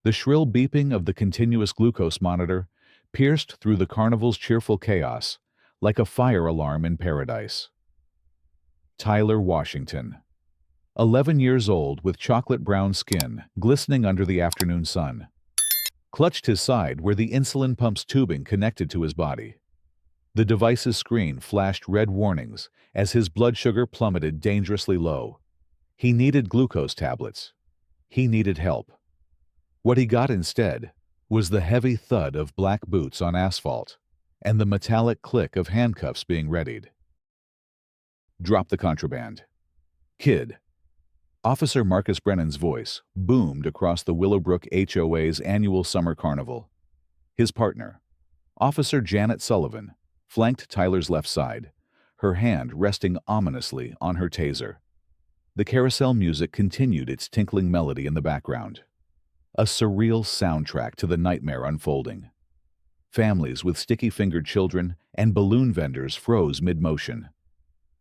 The shrill beeping of the continuous glucose monitor pierced through the carnival's cheerful chaos, like a fire alarm in paradise. Tyler Washington, 11 years old with chocolate-brown skin glistening under the afternoon sun, clutched his side where the insulin pump's tubing connected to his body. The device's screen flashed red warnings as his blood sugar plummeted dangerously low. He needed glucose tablets. He needed help. What he got instead was the heavy thud of black boots on asphalt and the metallic click of handcuffs being readied. "Drop the contraband. Kid." Officer Marcus Brennan's voice boomed across the Willowbrook HOA's annual summer carnival. His partner, Officer Janet Sullivan, flanked Tyler's left side, her hand resting ominously on her taser. The carousel music continued its tinkling melody in the background, a surreal soundtrack to the nightmare unfolding. Families with sticky-fingered children and balloon vendors froze mid-motion,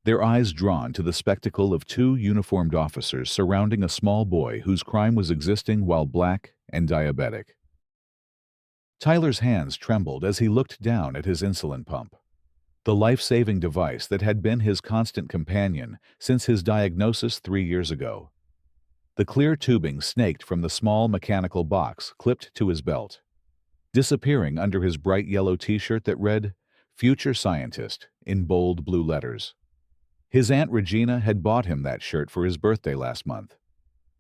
their eyes drawn to the spectacle of two uniformed officers surrounding a small boy whose crime was existing while black and diabetic. Tyler's hands trembled as he looked down at his insulin pump, the life-saving device that had been his constant companion since his diagnosis 3 years ago. The clear tubing snaked from the small mechanical box clipped to his belt, disappearing under his bright yellow t-shirt that read, "Future Scientist," in bold blue letters. His Aunt Regina had bought him that shirt for his birthday last month,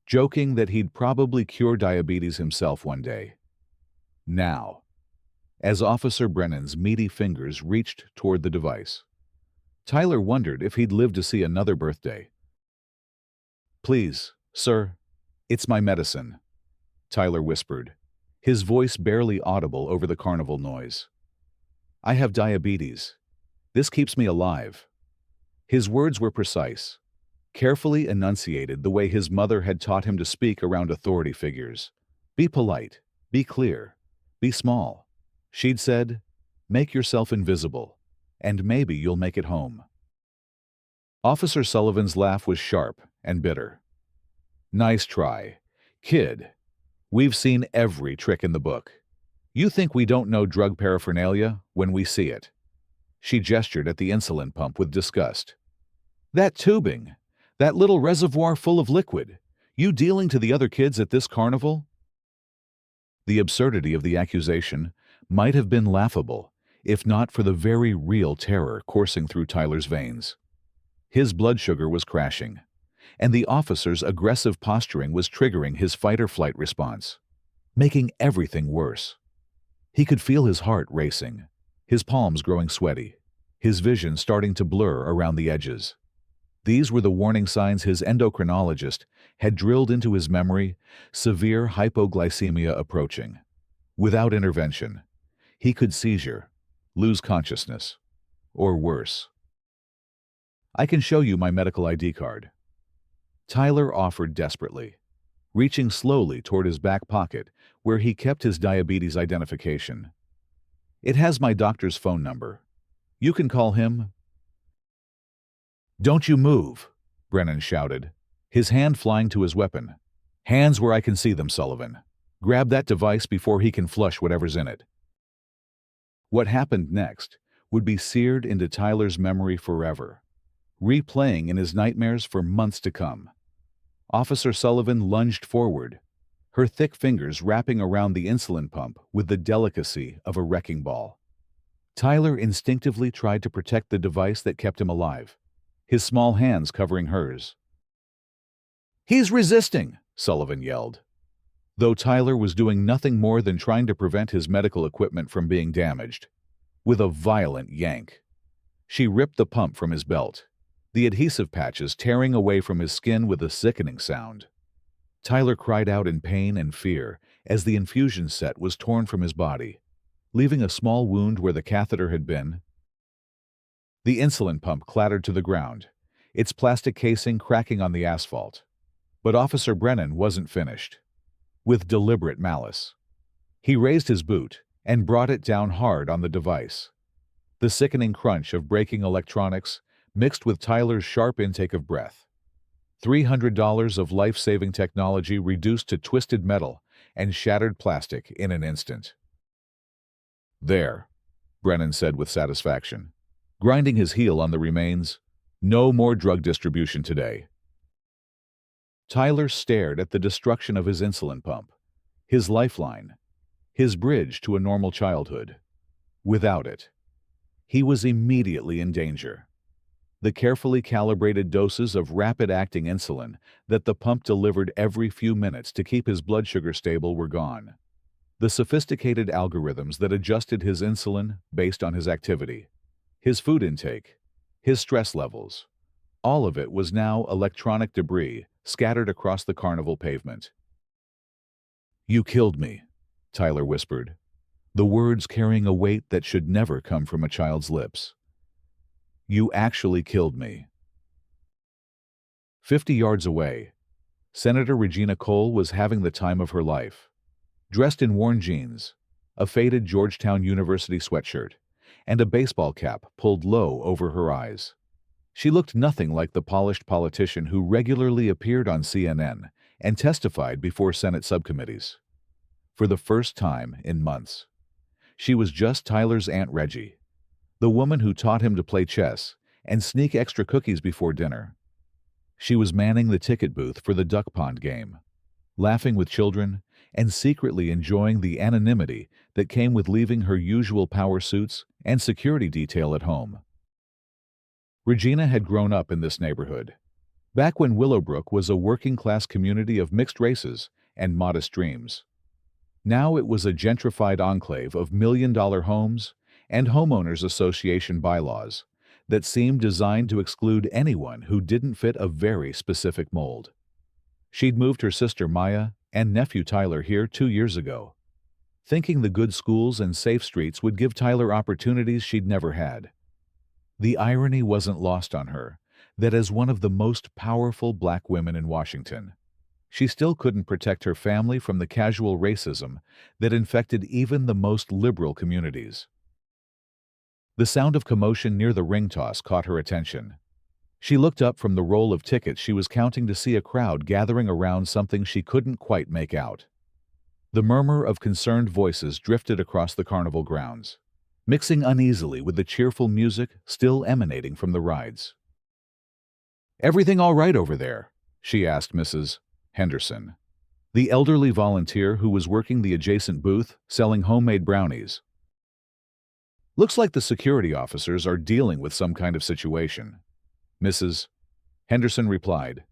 joking that he'd probably cure diabetes himself one day. Now, as Officer Brennan's meaty fingers reached toward the device, Tyler wondered if he'd live to see another birthday. "Please, sir, it's my medicine," Tyler whispered, his voice barely audible over the carnival noise. "I have diabetes. This keeps me alive." His words were precise, carefully enunciated the way his mother had taught him to speak around authority figures. "Be polite, be clear, be small." She'd said, "Make yourself invisible, and maybe you'll make it home." Officer Sullivan's laugh was sharp and bitter. "Nice try. Kid, we've seen every trick in the book. You think we don't know drug paraphernalia when we see it." She gestured at the insulin pump with disgust. "That tubing, that little reservoir full of liquid, you dealing to the other kids at this carnival?" The absurdity of the accusation might have been laughable, if not for the very real terror coursing through Tyler's veins. His blood sugar was crashing, and the officer's aggressive posturing was triggering his fight-or-flight response, making everything worse. He could feel his heart racing, his palms growing sweaty, his vision starting to blur around the edges. These were the warning signs his endocrinologist had drilled into his memory: severe hypoglycemia approaching. Without intervention, he could seizure, lose consciousness, or worse. "I can show you my medical ID card," Tyler offered desperately, reaching slowly toward his back pocket where he kept his diabetes identification. "It has my doctor's phone number. You can call him." "Don't you move," Brennan shouted, his hand flying to his weapon. "Hands where I can see them, Sullivan. Grab that device before he can flush whatever's in it." What happened next would be seared into Tyler's memory forever, replaying in his nightmares for months to come. Officer Sullivan lunged forward, her thick fingers wrapping around the insulin pump with the delicacy of a wrecking ball. Tyler instinctively tried to protect the device that kept him alive, his small hands covering hers. "He's resisting," Sullivan yelled, though Tyler was doing nothing more than trying to prevent his medical equipment from being damaged. With a violent yank, she ripped the pump from his belt, the adhesive patches tearing away from his skin with a sickening sound. Tyler cried out in pain and fear as the infusion set was torn from his body, leaving a small wound where the catheter had been. The insulin pump clattered to the ground, its plastic casing cracking on the asphalt. But Officer Brennan wasn't finished. With deliberate malice, he raised his boot and brought it down hard on the device. The sickening crunch of breaking electronics mixed with Tyler's sharp intake of breath. $300 of life-saving technology reduced to twisted metal and shattered plastic in an instant. "There," Brennan said with satisfaction, grinding his heel on the remains. "No more drug distribution today." Tyler stared at the destruction of his insulin pump, his lifeline, his bridge to a normal childhood. Without it, he was immediately in danger. The carefully calibrated doses of rapid-acting insulin that the pump delivered every few minutes to keep his blood sugar stable were gone. The sophisticated algorithms that adjusted his insulin based on his activity, his food intake, his stress levels, all of it was now electronic debris scattered across the carnival pavement. "You killed me," Tyler whispered, the words carrying a weight that should never come from a child's lips. "You actually killed me." 50 yards away, Senator Regina Cole was having the time of her life. Dressed in worn jeans, a faded Georgetown University sweatshirt, and a baseball cap pulled low over her eyes. She looked nothing like the polished politician who regularly appeared on CNN and testified before Senate subcommittees. For the first time in months, she was just Tyler's Aunt Reggie, the woman who taught him to play chess and sneak extra cookies before dinner. She was manning the ticket booth for the duck pond game, laughing with children and secretly enjoying the anonymity that came with leaving her usual power suits and security detail at home. Regina had grown up in this neighborhood, back when Willowbrook was a working-class community of mixed races and modest dreams. Now it was a gentrified enclave of million-dollar homes and homeowners association bylaws that seemed designed to exclude anyone who didn't fit a very specific mold. She'd moved her sister Maya and nephew Tyler here 2 years ago, thinking the good schools and safe streets would give Tyler opportunities she'd never had. The irony wasn't lost on her that as one of the most powerful black women in Washington, she still couldn't protect her family from the casual racism that infected even the most liberal communities. The sound of commotion near the ring toss caught her attention. She looked up from the roll of tickets she was counting to see a crowd gathering around something she couldn't quite make out. The murmur of concerned voices drifted across the carnival grounds, mixing uneasily with the cheerful music still emanating from the rides. "Everything all right over there?" she asked Mrs. Henderson, the elderly volunteer who was working the adjacent booth selling homemade brownies. "Looks like the security officers are dealing with some kind of situation," Mrs. Henderson replied,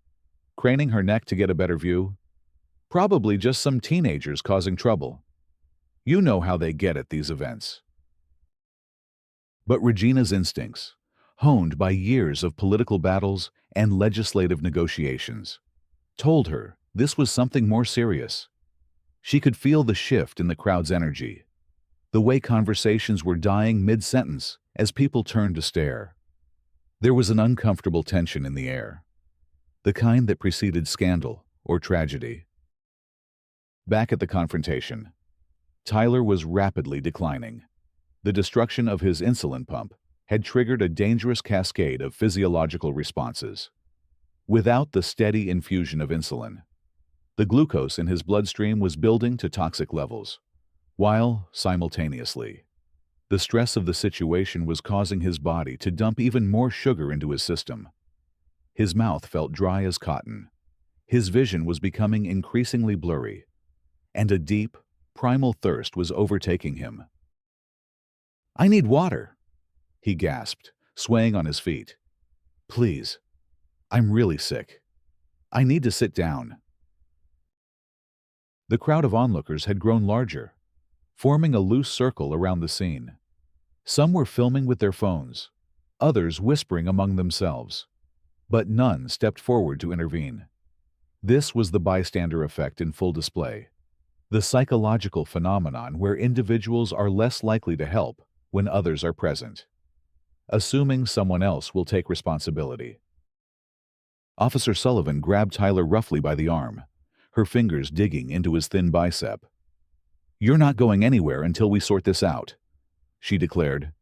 craning her neck to get a better view. "Probably just some teenagers causing trouble. You know how they get at these events." But Regina's instincts, honed by years of political battles and legislative negotiations, told her this was something more serious. She could feel the shift in the crowd's energy, the way conversations were dying mid-sentence as people turned to stare. There was an uncomfortable tension in the air, the kind that preceded scandal or tragedy. Back at the confrontation, Tyler was rapidly declining. The destruction of his insulin pump had triggered a dangerous cascade of physiological responses. Without the steady infusion of insulin, the glucose in his bloodstream was building to toxic levels, while, simultaneously, the stress of the situation was causing his body to dump even more sugar into his system. His mouth felt dry as cotton, his vision was becoming increasingly blurry, and a deep, primal thirst was overtaking him. "I need water," he gasped, swaying on his feet. "Please, I'm really sick. I need to sit down." The crowd of onlookers had grown larger, forming a loose circle around the scene. Some were filming with their phones, others whispering among themselves, but none stepped forward to intervene. This was the bystander effect in full display, the psychological phenomenon where individuals are less likely to help when others are present, assuming someone else will take responsibility. Officer Sullivan grabbed Tyler roughly by the arm, her fingers digging into his thin bicep. "You're not going anywhere until we sort this out," she declared.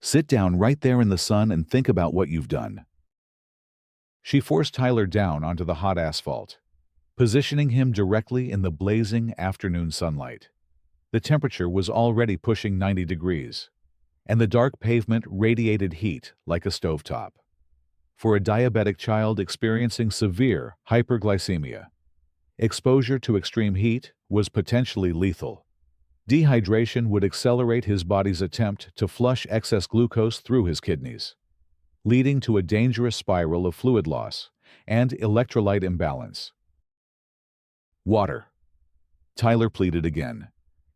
"Sit down right there in the sun and think about what you've done." She forced Tyler down onto the hot asphalt, positioning him directly in the blazing afternoon sunlight. The temperature was already pushing 90 degrees, and the dark pavement radiated heat like a stovetop. For a diabetic child experiencing severe hyperglycemia, exposure to extreme heat was potentially lethal. Dehydration would accelerate his body's attempt to flush excess glucose through his kidneys, leading to a dangerous spiral of fluid loss and electrolyte imbalance. Water. Tyler pleaded again,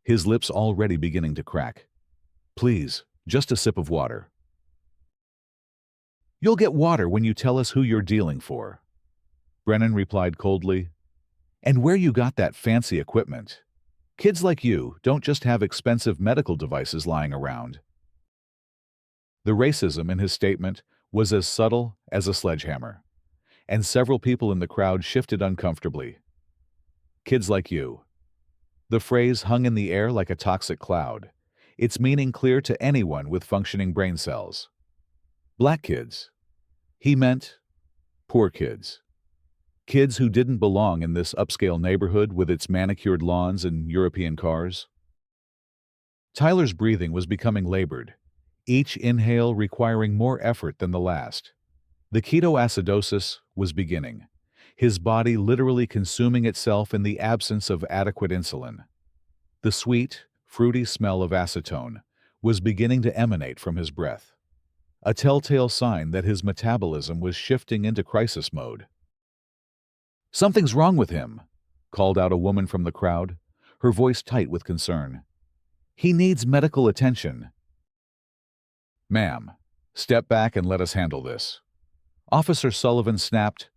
his lips already beginning to crack. Please, just a sip of water. You'll get water when you tell us who you're dealing for. Brennan replied coldly. And where you got that fancy equipment? Kids like you don't just have expensive medical devices lying around. The racism in his statement was as subtle as a sledgehammer, and several people in the crowd shifted uncomfortably. Kids like you. The phrase hung in the air like a toxic cloud, its meaning clear to anyone with functioning brain cells. Black kids. He meant poor kids. Kids who didn't belong in this upscale neighborhood with its manicured lawns and European cars. Tyler's breathing was becoming labored, each inhale requiring more effort than the last. The ketoacidosis was beginning, his body literally consuming itself in the absence of adequate insulin. The sweet, fruity smell of acetone was beginning to emanate from his breath, a telltale sign that his metabolism was shifting into crisis mode. Something's wrong with him, called out a woman from the crowd, her voice tight with concern. He needs medical attention. Ma'am, step back and let us handle this. Officer Sullivan snapped,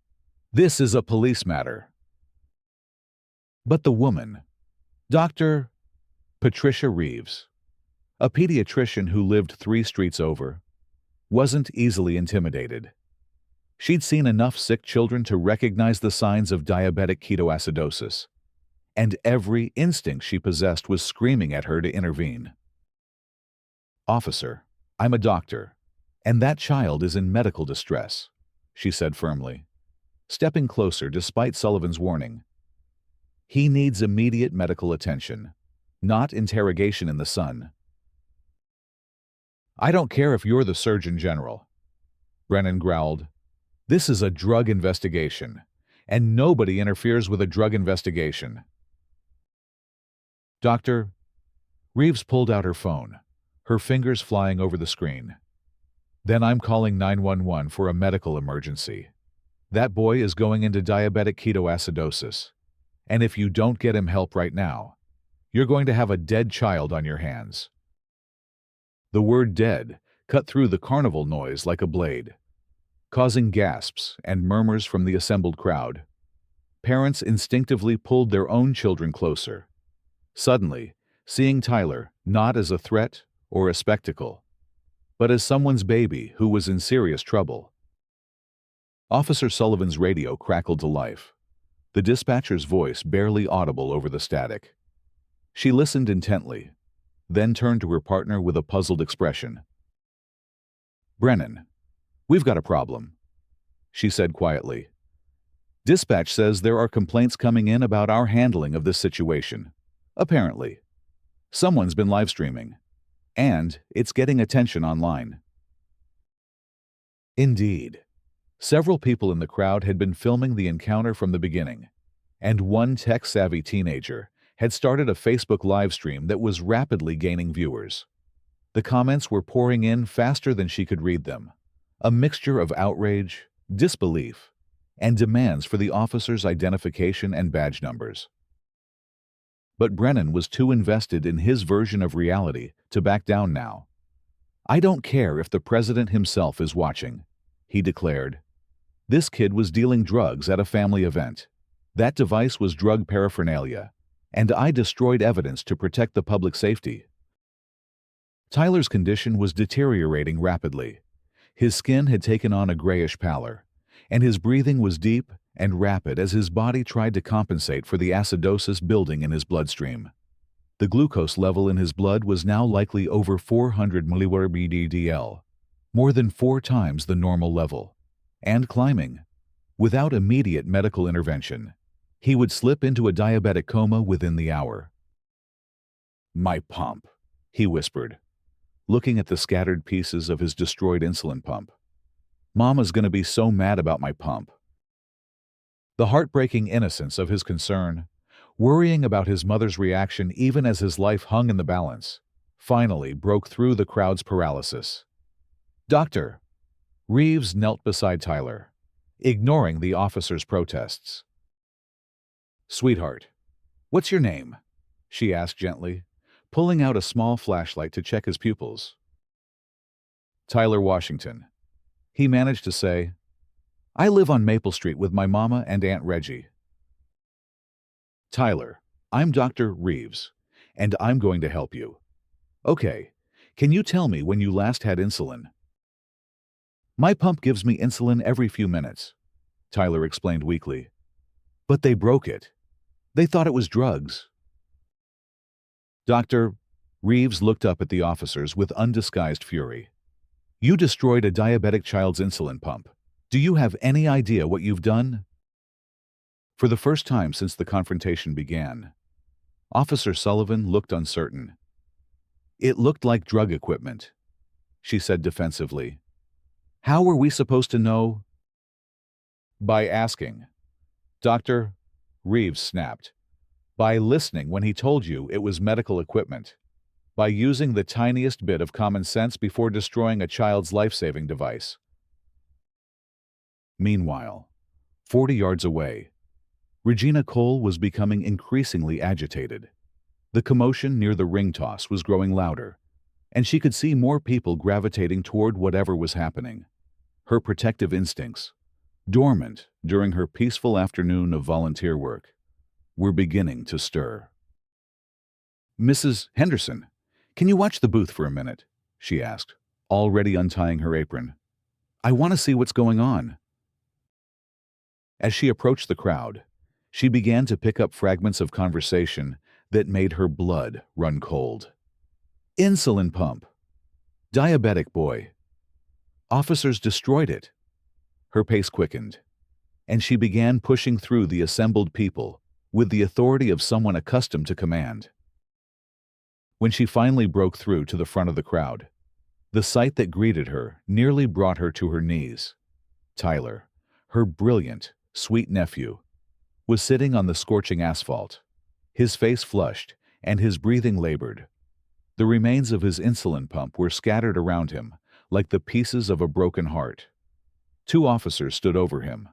This is a police matter. But the woman, Dr. Patricia Reeves, a pediatrician who lived 3 streets over, wasn't easily intimidated. She'd seen enough sick children to recognize the signs of diabetic ketoacidosis, and every instinct she possessed was screaming at her to intervene. Officer, I'm a doctor, and that child is in medical distress, she said firmly, stepping closer despite Sullivan's warning. He needs immediate medical attention, not interrogation in the sun. I don't care if you're the Surgeon General, Brennan growled. This is a drug investigation, and nobody interferes with a drug investigation. Doctor, Reeves pulled out her phone, her fingers flying over the screen. Then I'm calling 911 for a medical emergency. That boy is going into diabetic ketoacidosis, and if you don't get him help right now, you're going to have a dead child on your hands. The word dead cut through the carnival noise like a blade, causing gasps and murmurs from the assembled crowd. Parents instinctively pulled their own children closer, suddenly seeing Tyler not as a threat or a spectacle, but as someone's baby who was in serious trouble. Officer Sullivan's radio crackled to life, the dispatcher's voice barely audible over the static. She listened intently, then turned to her partner with a puzzled expression. Brennan, we've got a problem, she said quietly. Dispatch says there are complaints coming in about our handling of this situation. Apparently. Someone's been live streaming, and it's getting attention online. Indeed. Several people in the crowd had been filming the encounter from the beginning, and one tech-savvy teenager had started a Facebook live stream that was rapidly gaining viewers. The comments were pouring in faster than she could read them, a mixture of outrage, disbelief, and demands for the officer's identification and badge numbers. But Brennan was too invested in his version of reality to back down now. I don't care if the president himself is watching, he declared. This kid was dealing drugs at a family event. That device was drug paraphernalia, and I destroyed evidence to protect the public safety. Tyler's condition was deteriorating rapidly. His skin had taken on a grayish pallor, and his breathing was deep and rapid as his body tried to compensate for the acidosis building in his bloodstream. The glucose level in his blood was now likely over 400 mg/dL, more than 4 times the normal level, and climbing, without immediate medical intervention. He would slip into a diabetic coma within the hour. "My pump," he whispered, looking at the scattered pieces of his destroyed insulin pump. "Mama's gonna be so mad about my pump." The heartbreaking innocence of his concern, worrying about his mother's reaction even as his life hung in the balance, finally broke through the crowd's paralysis. "Doctor!" Reeves knelt beside Tyler, ignoring the officer's protests. "Sweetheart, what's your name?" she asked gently, pulling out a small flashlight to check his pupils. "Tyler Washington." He managed to say, "I live on Maple Street with my mama and Aunt Reggie." "Tyler, I'm Dr. Reeves, and I'm going to help you." "Okay, can you tell me when you last had insulin?" "My pump gives me insulin every few minutes," Tyler explained weakly. "But they broke it. They thought it was drugs." Dr. Reeves looked up at the officers with undisguised fury. "You destroyed a diabetic child's insulin pump. Do you have any idea what you've done?" For the first time since the confrontation began, Officer Sullivan looked uncertain. "It looked like drug equipment," she said defensively. "How were we supposed to know?" "By asking." Dr. Reeves snapped. "By listening when he told you it was medical equipment. By using the tiniest bit of common sense before destroying a child's life-saving device." Meanwhile, 40 yards away, Regina Cole was becoming increasingly agitated. The commotion near the ring toss was growing louder, and she could see more people gravitating toward whatever was happening. Her protective instincts, dormant during her peaceful afternoon of volunteer work, were beginning to stir. "Mrs. Henderson, can you watch the booth for a minute?" she asked, already untying her apron. "I want to see what's going on." As she approached the crowd, she began to pick up fragments of conversation that made her blood run cold. "Insulin pump. Diabetic boy. Officers destroyed it." Her pace quickened, and she began pushing through the assembled people with the authority of someone accustomed to command. When she finally broke through to the front of the crowd, the sight that greeted her nearly brought her to her knees. Tyler, her brilliant, sweet nephew, was sitting on the scorching asphalt, his face flushed and his breathing labored. The remains of his insulin pump were scattered around him like the pieces of a broken heart. Two officers stood over him,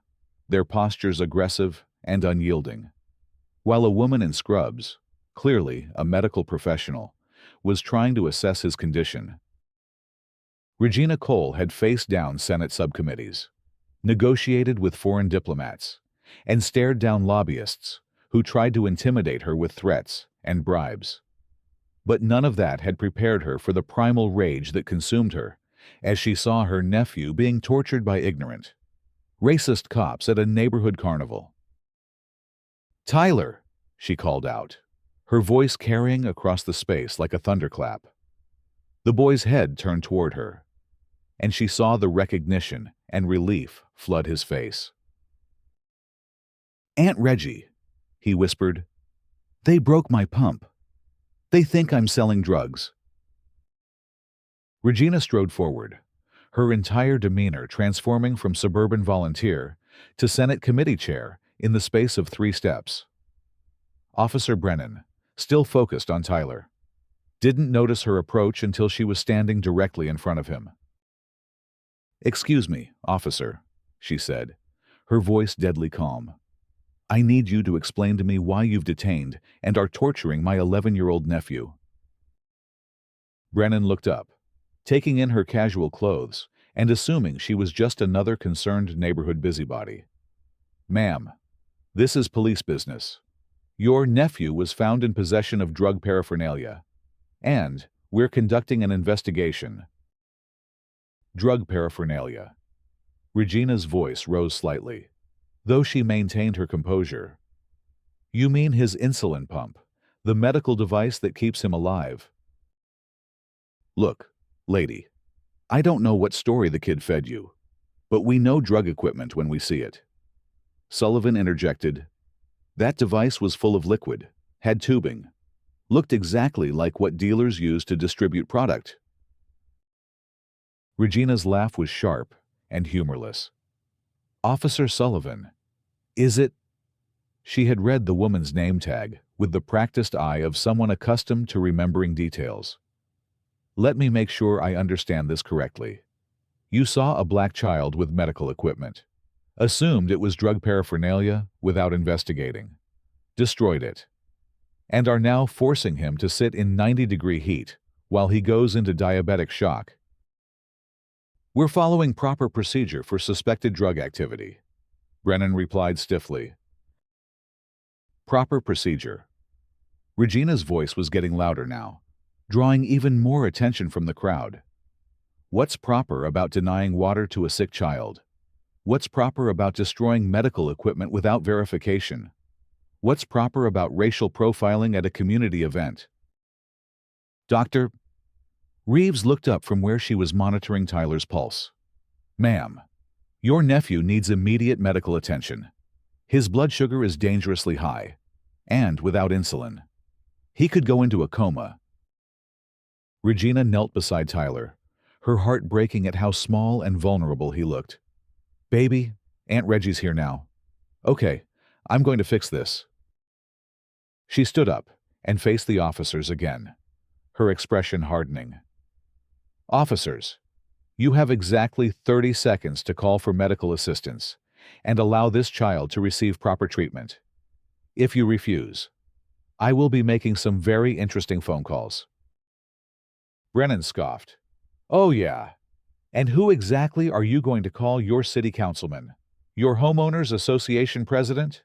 their postures aggressive and unyielding, while a woman in scrubs, clearly a medical professional, was trying to assess his condition. Regina Cole had faced down Senate subcommittees, negotiated with foreign diplomats, and stared down lobbyists who tried to intimidate her with threats and bribes. But none of that had prepared her for the primal rage that consumed her as she saw her nephew being tortured by ignorant, racist cops at a neighborhood carnival. "Tyler!" she called out, her voice carrying across the space like a thunderclap. The boy's head turned toward her, and she saw the recognition and relief flood his face. "Aunt Reggie," he whispered, "they broke my pump. They think I'm selling drugs." Regina strode forward, her entire demeanor transforming from suburban volunteer to Senate committee chair in the space of 3 steps. Officer Brennan, still focused on Tyler, didn't notice her approach until she was standing directly in front of him. "Excuse me, officer," she said, her voice deadly calm. "I need you to explain to me why you've detained and are torturing my 11-year-old nephew." Brennan looked up, taking in her casual clothes and assuming she was just another concerned neighborhood busybody. "Ma'am, this is police business. Your nephew was found in possession of drug paraphernalia, and we're conducting an investigation." Drug paraphernalia. Regina's voice rose slightly, though she maintained her composure. "You mean his insulin pump, the medical device that keeps him alive?" "Look, lady, I don't know what story the kid fed you, but we know drug equipment when we see it." Sullivan interjected, That device was full of liquid, had tubing, looked exactly like what dealers use to distribute product. Regina's laugh was sharp and humorless. Officer Sullivan, is it? She had read the woman's name tag with the practiced eye of someone accustomed to remembering details. Let me make sure I understand this correctly. You saw a black child with medical equipment, assumed it was drug paraphernalia without investigating, destroyed it, and are now forcing him to sit in 90-degree heat while he goes into diabetic shock. We're following proper procedure for suspected drug activity, Brennan replied stiffly. Proper procedure. Regina's voice was getting louder now, drawing even more attention from the crowd. What's proper about denying water to a sick child? What's proper about destroying medical equipment without verification? What's proper about racial profiling at a community event? Dr. Reeves looked up from where she was monitoring Tyler's pulse. Ma'am, your nephew needs immediate medical attention. His blood sugar is dangerously high, and without insulin. He could go into a coma. Regina knelt beside Tyler, her heart breaking at how small and vulnerable he looked. Baby, Aunt Reggie's here now. Okay, I'm going to fix this. She stood up and faced the officers again, her expression hardening. Officers, you have exactly 30 seconds to call for medical assistance and allow this child to receive proper treatment. If you refuse, I will be making some very interesting phone calls. Brennan scoffed. Oh yeah. And who exactly are you going to call your city councilman? Your homeowners association president?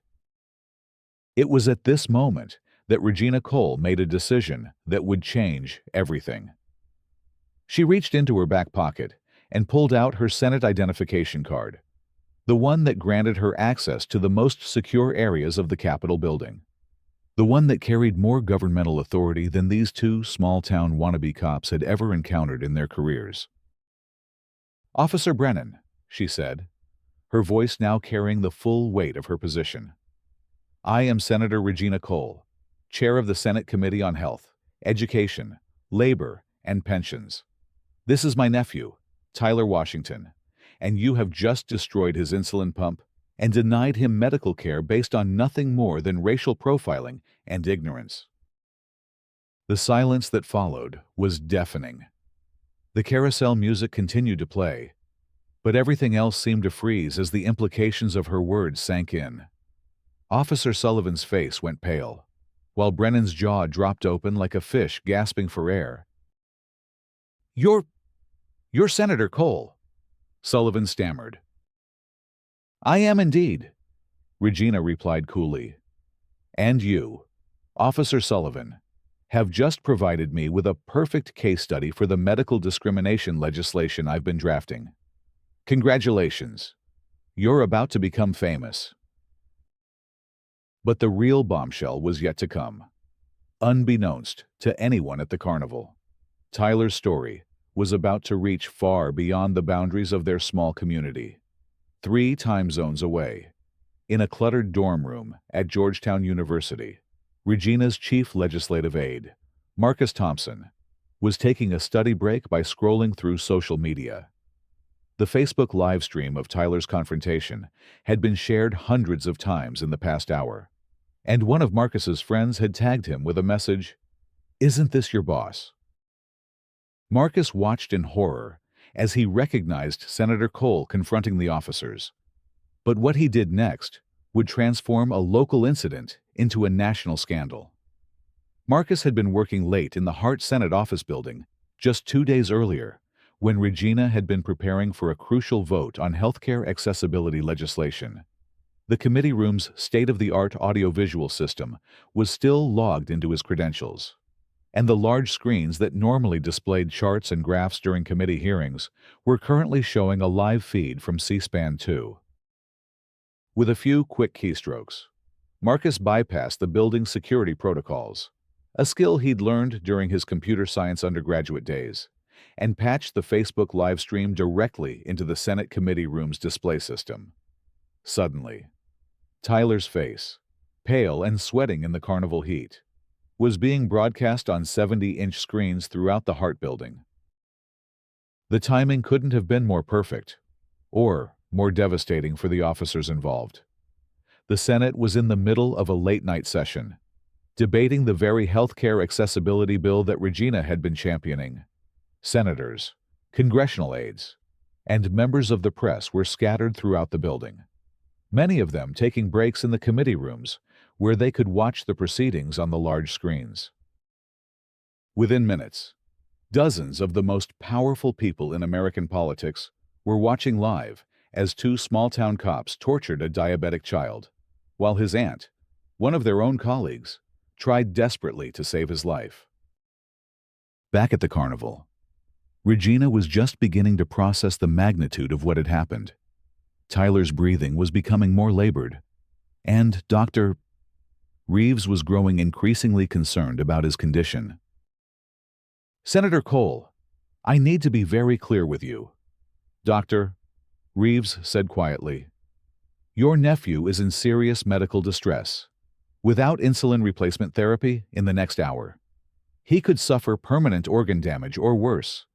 It was at this moment that Regina Cole made a decision that would change everything. She reached into her back pocket and pulled out her Senate identification card, the one that granted her access to the most secure areas of the Capitol building, the one that carried more governmental authority than these two small-town wannabe cops had ever encountered in their careers. Officer Brennan, she said, her voice now carrying the full weight of her position. I am Senator Regina Cole, Chair of the Senate Committee on Health, Education, Labor, and Pensions. This is my nephew, Tyler Washington, and you have just destroyed his insulin pump and denied him medical care based on nothing more than racial profiling and ignorance. The silence that followed was deafening. The carousel music continued to play, but everything else seemed to freeze as the implications of her words sank in. Officer Sullivan's face went pale, while Brennan's jaw dropped open like a fish gasping for air. You're Senator Cole, Sullivan stammered. I am indeed, Regina replied coolly. And you, Officer Sullivan, have just provided me with a perfect case study for the medical discrimination legislation I've been drafting. Congratulations. You're about to become famous. But the real bombshell was yet to come. Unbeknownst to anyone at the carnival, Tyler's story was about to reach far beyond the boundaries of their small community. 3 time zones away, in a cluttered dorm room at Georgetown University, Regina's chief legislative aide, Marcus Thompson, was taking a study break by scrolling through social media. The Facebook live stream of Tyler's confrontation had been shared hundreds of times in the past hour, and one of Marcus's friends had tagged him with a message, "Isn't this your boss?" Marcus watched in horror as he recognized Senator Cole confronting the officers. But what he did next would transform a local incident into a national scandal. Marcus had been working late in the Hart Senate office building just 2 days earlier, when Regina had been preparing for a crucial vote on healthcare accessibility legislation. The committee room's state-of-the-art audiovisual system was still logged into his credentials, and the large screens that normally displayed charts and graphs during committee hearings were currently showing a live feed from C-SPAN 2. With a few quick keystrokes, Marcus bypassed the building's security protocols, a skill he'd learned during his computer science undergraduate days, and patched the Facebook live stream directly into the Senate committee room's display system. Suddenly, Tyler's face, pale and sweating in the carnival heat, was being broadcast on 70-inch screens throughout the Hart Building. The timing couldn't have been more perfect, or more devastating for the officers involved. The Senate was in the middle of a late-night session, debating the very healthcare accessibility bill that Regina had been championing. Senators, congressional aides, and members of the press were scattered throughout the building, many of them taking breaks in the committee rooms where they could watch the proceedings on the large screens. Within minutes, dozens of the most powerful people in American politics were watching live as two small-town cops tortured a diabetic child, while his aunt, one of their own colleagues, tried desperately to save his life. Back at the carnival, Regina was just beginning to process the magnitude of what had happened. Tyler's breathing was becoming more labored, and Dr. Reeves was growing increasingly concerned about his condition. "Senator Cole, I need to be very clear with you," Dr. Reeves said quietly. "Your nephew is in serious medical distress. Without insulin replacement therapy in the next hour, he could suffer permanent organ damage or worse."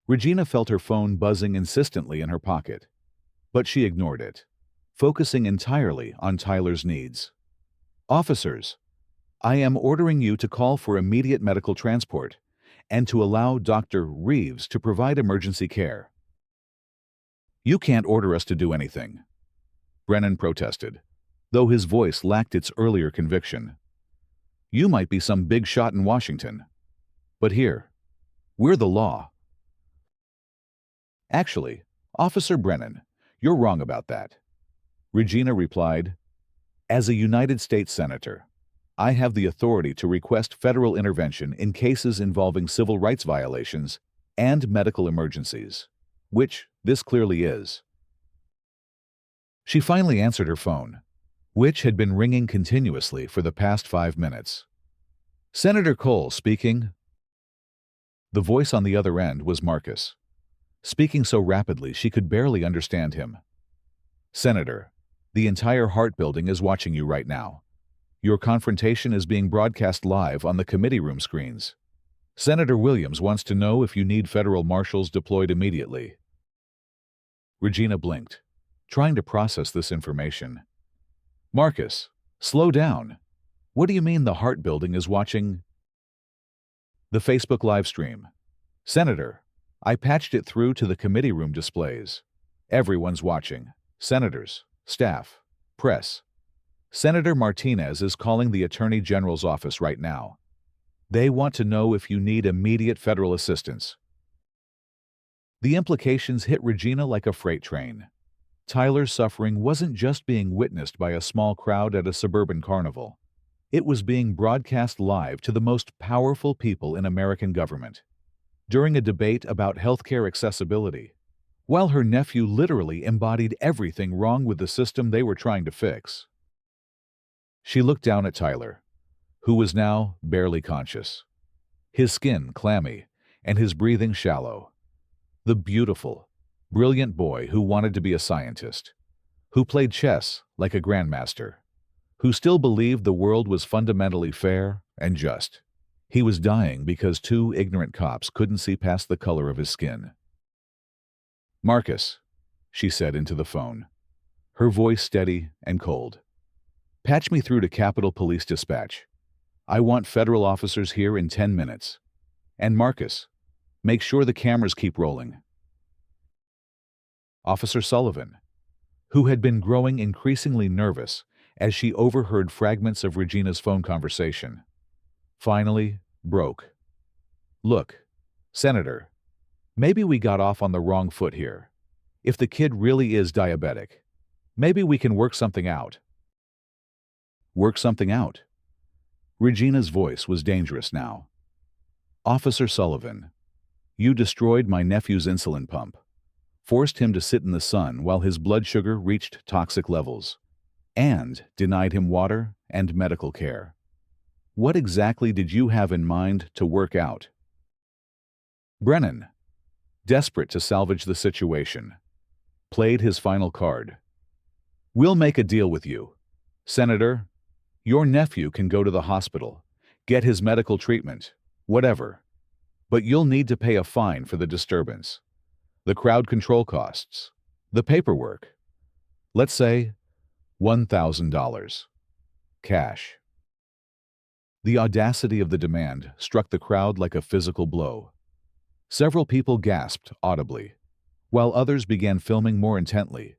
Regina felt her phone buzzing insistently in her pocket, but she ignored it, focusing entirely on Tyler's needs. "Officers, I am ordering you to call for immediate medical transport and to allow Dr. Reeves to provide emergency care." "You can't order us to do anything," Brennan protested, though his voice lacked its earlier conviction. "You might be some big shot in Washington, but here, we're the law." "Actually, Officer Brennan, you're wrong about that," Regina replied. "As a United States Senator, I have the authority to request federal intervention in cases involving civil rights violations and medical emergencies, which this clearly is." She finally answered her phone, which had been ringing continuously for the past 5 minutes. "Senator Cole speaking." The voice on the other end was Marcus, speaking so rapidly she could barely understand him. "Senator, the entire Hart Building is watching you right now. Your confrontation is being broadcast live on the committee room screens. Senator Williams wants to know if you need federal marshals deployed immediately." Regina blinked, trying to process this information. "Marcus, slow down. What do you mean the Hart Building is watching?" "The Facebook live stream. Senator, I patched it through to the committee room displays. Everyone's watching. Senators, staff, press. Senator Martinez is calling the Attorney General's office right now. They want to know if you need immediate federal assistance." The implications hit Regina like a freight train. Tyler's suffering wasn't just being witnessed by a small crowd at a suburban carnival. It was being broadcast live to the most powerful people in American government, during a debate about healthcare accessibility, while her nephew literally embodied everything wrong with the system they were trying to fix. She looked down at Tyler, who was now barely conscious, his skin clammy and his breathing shallow. The beautiful, brilliant boy who wanted to be a scientist, who played chess like a grandmaster, who still believed the world was fundamentally fair and just. He was dying because two ignorant cops couldn't see past the color of his skin. "Marcus," she said into the phone, her voice steady and cold. "Patch me through to Capitol Police Dispatch. I want federal officers here in 10 minutes. And Marcus, make sure the cameras keep rolling." Officer Sullivan, who had been growing increasingly nervous as she overheard fragments of Regina's phone conversation, finally broke. "Look, Senator, maybe we got off on the wrong foot here. If the kid really is diabetic, maybe we can work something out." "Work something out?" Regina's voice was dangerous now. "Officer Sullivan, you destroyed my nephew's insulin pump, forced him to sit in the sun while his blood sugar reached toxic levels, and denied him water and medical care. What exactly did you have in mind to work out?" Brennan, desperate to salvage the situation, played his final card. "We'll make a deal with you. "Senator, your nephew can go to the hospital, get his medical treatment, whatever. But you'll need to pay a fine for the disturbance, the crowd control costs, the paperwork. Let's say $1,000. Cash." The audacity of the demand struck the crowd like a physical blow. Several people gasped audibly, while others began filming more intently,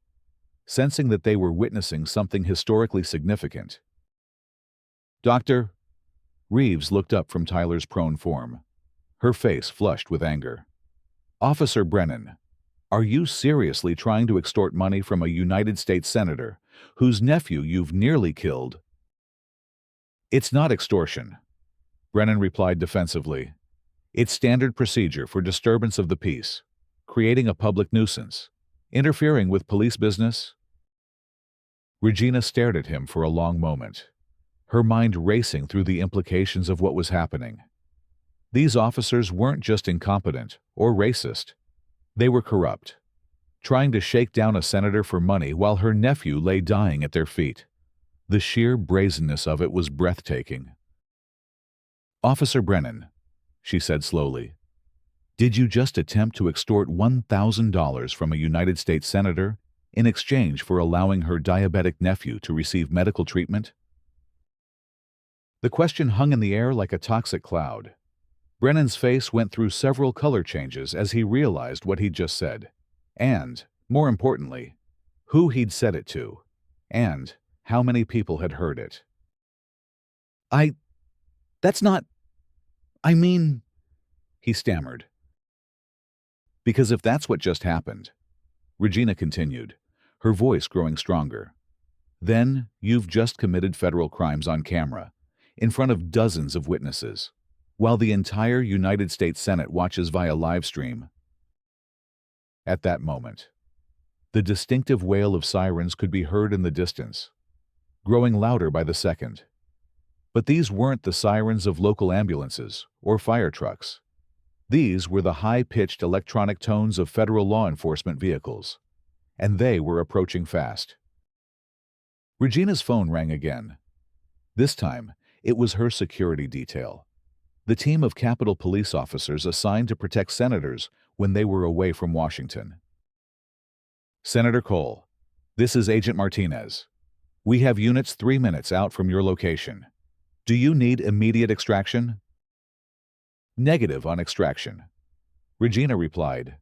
sensing that they were witnessing something historically significant. "Dr." Reeves looked up from Tyler's prone form, her face flushed with anger. "Officer Brennan, are you seriously trying to extort money from a United States senator whose nephew you've nearly killed?" "It's not extortion," Brennan replied defensively. "It's standard procedure for disturbance of the peace, creating a public nuisance, interfering with police business." Regina stared at him for a long moment, her mind racing through the implications of what was happening. These officers weren't just incompetent or racist. They were corrupt, trying to shake down a senator for money while her nephew lay dying at their feet. The sheer brazenness of it was breathtaking. "Officer Brennan," she said slowly, "did you just attempt to extort $1,000 from a United States senator in exchange for allowing her diabetic nephew to receive medical treatment?" The question hung in the air like a toxic cloud. Brennan's face went through several color changes as he realized what he'd just said, and, more importantly, who he'd said it to, and how many people had heard it. That's not, I mean," he stammered. "Because if that's what just happened," Regina continued, her voice growing stronger, "then you've just committed federal crimes on camera, in front of dozens of witnesses, while the entire United States Senate watches via live stream." At that moment, the distinctive wail of sirens could be heard in the distance, growing louder by the second. But these weren't the sirens of local ambulances or fire trucks. These were the high-pitched electronic tones of federal law enforcement vehicles, and they were approaching fast. Regina's phone rang again. This time, it was her security detail, the team of Capitol Police officers assigned to protect senators when they were away from Washington. "Senator Cole, this is Agent Martinez. We have units 3 minutes out from your location. Do you need immediate extraction?" "Negative on extraction," Regina replied.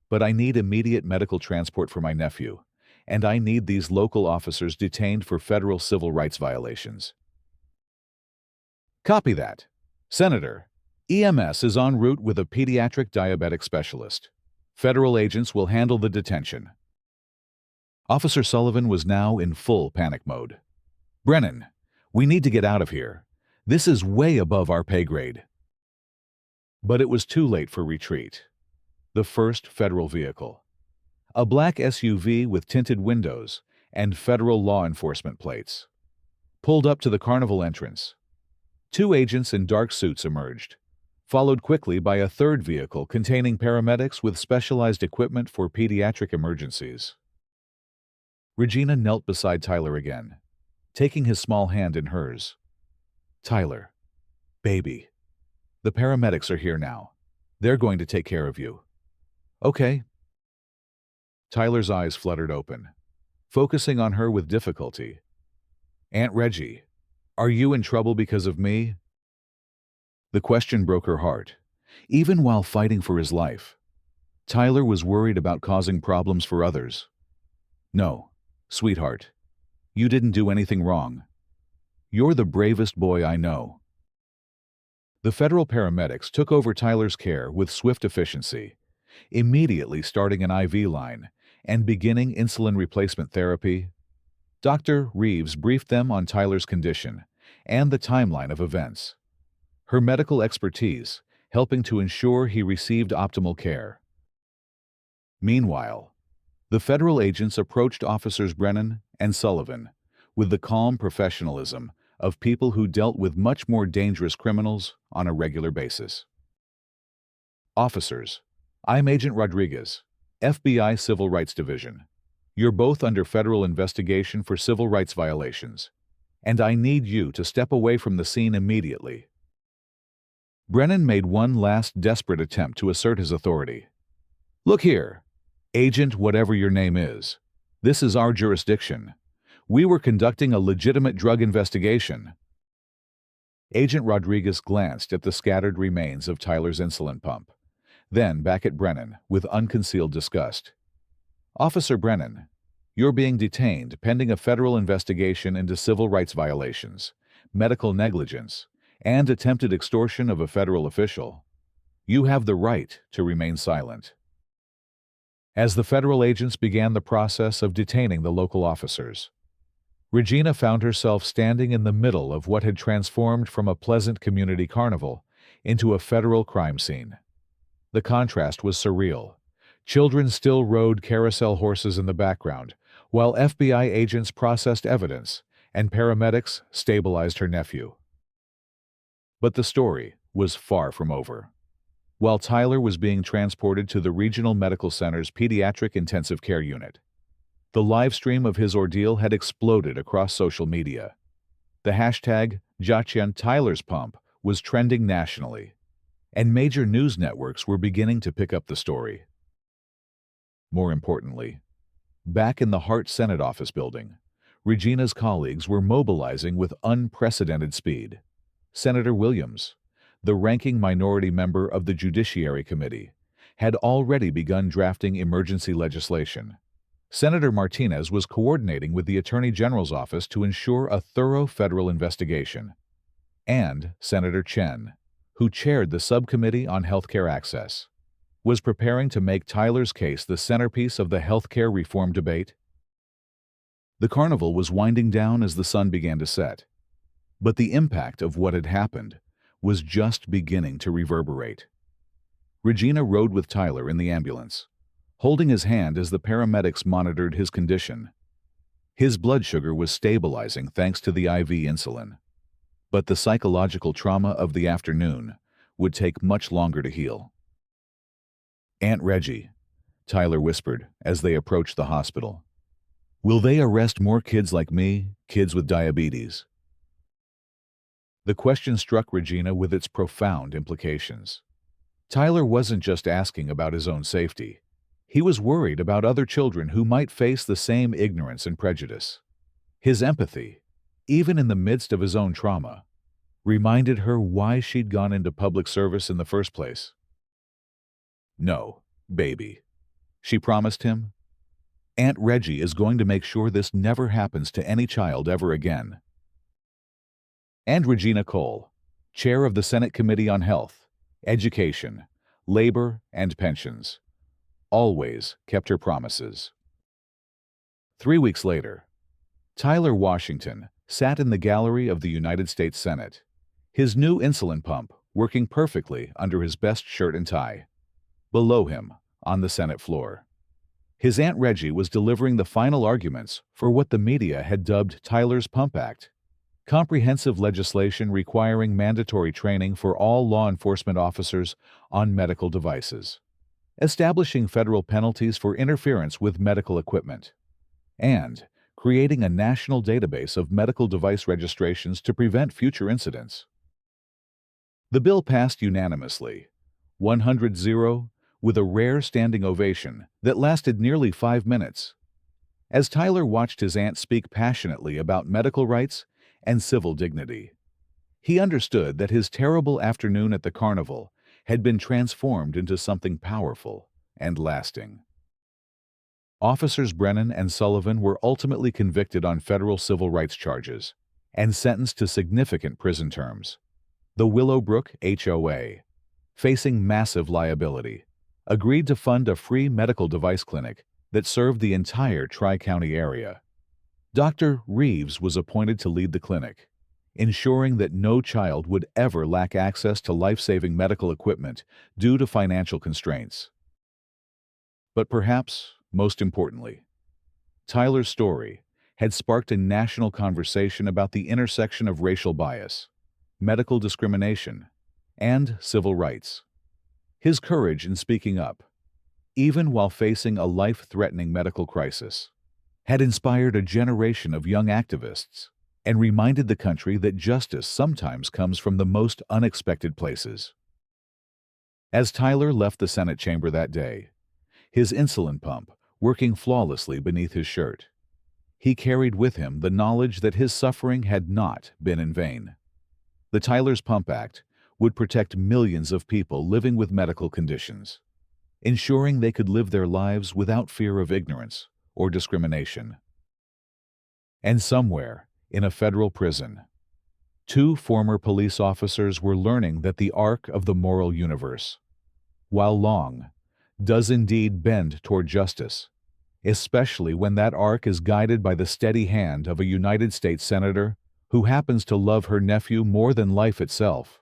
"But I need immediate medical transport for my nephew, and I need these local officers detained for federal civil rights violations." "Copy that. Senator, EMS is en route with a pediatric diabetic specialist. Federal agents will handle the detention." Officer Sullivan was now in full panic mode. "Brennan, we need to get out of here. This is way above our pay grade." But it was too late for retreat. The first federal vehicle, a black SUV with tinted windows and federal law enforcement plates, pulled up to the carnival entrance. 2 agents in dark suits emerged, followed quickly by a third vehicle containing paramedics with specialized equipment for pediatric emergencies. Regina knelt beside Tyler again, taking his small hand in hers. "Tyler, baby, the paramedics are here now. They're going to take care of you." "Okay." Tyler's eyes fluttered open, focusing on her with difficulty. "Aunt Reggie, are you in trouble because of me?" The question broke her heart, even while fighting for his life. Tyler was worried about causing problems for others. "No, sweetheart, you didn't do anything wrong. You're the bravest boy I know." The federal paramedics took over Tyler's care with swift efficiency, immediately starting an IV line and beginning insulin replacement therapy. Dr. Reeves briefed them on Tyler's condition and the timeline of events, her medical expertise helping to ensure he received optimal care. Meanwhile, the federal agents approached Officers Brennan and Sullivan with the calm professionalism of people who dealt with much more dangerous criminals on a regular basis. "Officers, I'm Agent Rodriguez, FBI Civil Rights Division. You're both under federal investigation for civil rights violations, and I need you to step away from the scene immediately." Brennan made one last desperate attempt to assert his authority. "Look here, Agent whatever your name is. This is our jurisdiction. We were conducting a legitimate drug investigation." Agent Rodriguez glanced at the scattered remains of Tyler's insulin pump, then back at Brennan with unconcealed disgust. "Officer Brennan, you're being detained pending a federal investigation into civil rights violations, medical negligence, and attempted extortion of a federal official. You have the right to remain silent." As the federal agents began the process of detaining the local officers, Regina found herself standing in the middle of what had transformed from a pleasant community carnival into a federal crime scene. The contrast was surreal. Children still rode carousel horses in the background, while FBI agents processed evidence and paramedics stabilized her nephew. But the story was far from over. While Tyler was being transported to the Regional Medical Center's Pediatric Intensive Care Unit, the live stream of his ordeal had exploded across social media. The hashtag #JaChian Pump was trending nationally, and major news networks were beginning to pick up the story. More importantly, back in the Hart Senate office building, Regina's colleagues were mobilizing with unprecedented speed. Senator Williams, the ranking minority member of the Judiciary Committee, had already begun drafting emergency legislation. Senator Martinez was coordinating with the Attorney General's office to ensure a thorough federal investigation. And Senator Chen, who chaired the subcommittee on healthcare access, was preparing to make Tyler's case the centerpiece of the healthcare reform debate. The carnival was winding down as the sun began to set, but the impact of what had happened was just beginning to reverberate. Regina rode with Tyler in the ambulance, holding his hand as the paramedics monitored his condition. His blood sugar was stabilizing thanks to the IV insulin, but the psychological trauma of the afternoon would take much longer to heal. "Aunt Reggie," Tyler whispered as they approached the hospital. "Will they arrest more kids like me, kids with diabetes?" The question struck Regina with its profound implications. Tyler wasn't just asking about his own safety. He was worried about other children who might face the same ignorance and prejudice. His empathy, even in the midst of his own trauma, reminded her why she'd gone into public service in the first place. "No, baby," she promised him. "Aunt Reggie is going to make sure this never happens to any child ever again." And Regina Cole, chair of the Senate Committee on Health, Education, Labor, and Pensions, always kept her promises. 3 weeks later, Tyler Washington sat in the gallery of the United States Senate, his new insulin pump working perfectly under his best shirt and tie. Below him, on the Senate floor, his Aunt Reggie was delivering the final arguments for what the media had dubbed Tyler's Pump Act, comprehensive legislation requiring mandatory training for all law enforcement officers on medical devices, establishing federal penalties for interference with medical equipment, and creating a national database of medical device registrations to prevent future incidents. The bill passed unanimously, 100-0, with a rare standing ovation that lasted nearly 5 minutes. As Tyler watched his aunt speak passionately about medical rights and civil dignity, he understood that his terrible afternoon at the carnival had been transformed into something powerful and lasting. Officers Brennan and Sullivan were ultimately convicted on federal civil rights charges and sentenced to significant prison terms. The Willowbrook HOA, facing massive liability, agreed to fund a free medical device clinic that served the entire Tri-County area. Dr. Reeves was appointed to lead the clinic, ensuring that no child would ever lack access to life-saving medical equipment due to financial constraints. But perhaps, most importantly, Tyler's story had sparked a national conversation about the intersection of racial bias, medical discrimination, and civil rights. His courage in speaking up, even while facing a life-threatening medical crisis, had inspired a generation of young activists and reminded the country that justice sometimes comes from the most unexpected places. As Tyler left the Senate chamber that day, his insulin pump working flawlessly beneath his shirt, he carried with him the knowledge that his suffering had not been in vain. The Tyler's Pump Act would protect millions of people living with medical conditions, ensuring they could live their lives without fear of ignorance or discrimination. And somewhere, in a federal prison, two former police officers were learning that the arc of the moral universe, while long, does indeed bend toward justice, especially when that arc is guided by the steady hand of a United States Senator who happens to love her nephew more than life itself.